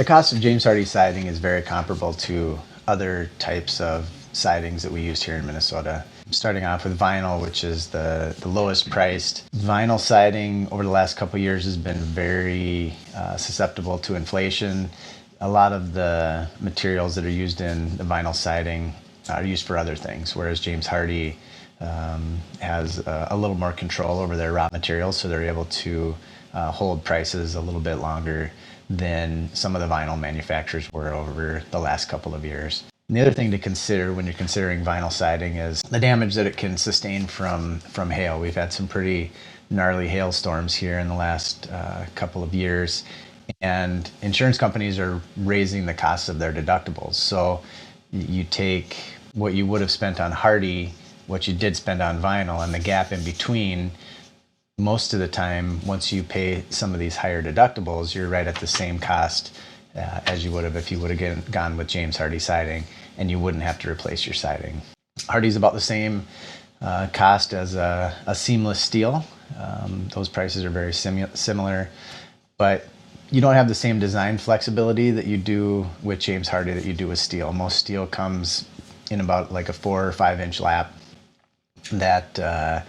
The cost of James Hardie siding is very comparable to other types of sidings that we used here in Minnesota. Starting off with vinyl, which is the lowest priced. Vinyl siding over the last couple of years has been very susceptible to inflation. A lot of the materials that are used in the vinyl siding are used for other things, whereas James Hardie has a little more control over their raw materials, so they're able to hold prices a little bit longer than some of the vinyl manufacturers were over the last couple of years. And the other thing to consider when you're considering vinyl siding is the damage that it can sustain from hail. We've had some pretty gnarly hailstorms here in the last couple of years, and insurance companies are raising the cost of their deductibles. So you take what you would have spent on Hardie, what you did spend on vinyl, and the gap in between. Most of the time, once you pay some of these higher deductibles, you're right at the same cost as you would have if you would have gone with James Hardie siding, and you wouldn't have to replace your siding. Hardie's about the same cost as a seamless steel. Those prices are very similar, but you don't have the same design flexibility that you do with James Hardie that you do with steel. Most steel comes in about like a 4 or 5 inch lap that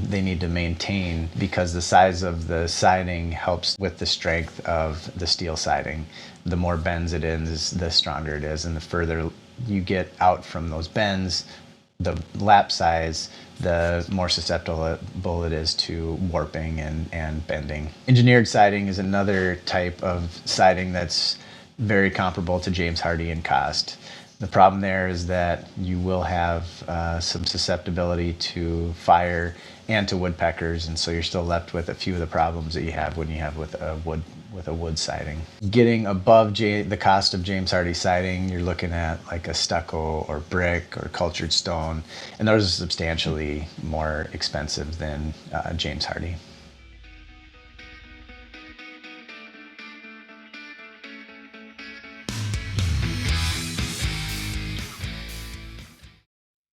they need to maintain because the size of the siding helps with the strength of the steel siding. The more bends it is, the stronger it is, and the further you get out from those bends, the lap size, the more susceptible it is to warping and bending. Engineered siding is another type of siding that's very comparable to James Hardie in cost. The problem there is that you will have some susceptibility to fire and to woodpeckers, and so you're still left with a few of the problems that you have when you have with a wood siding. Getting above the cost of James Hardie siding, you're looking at like a stucco or brick or cultured stone, and those are substantially more expensive than James Hardie.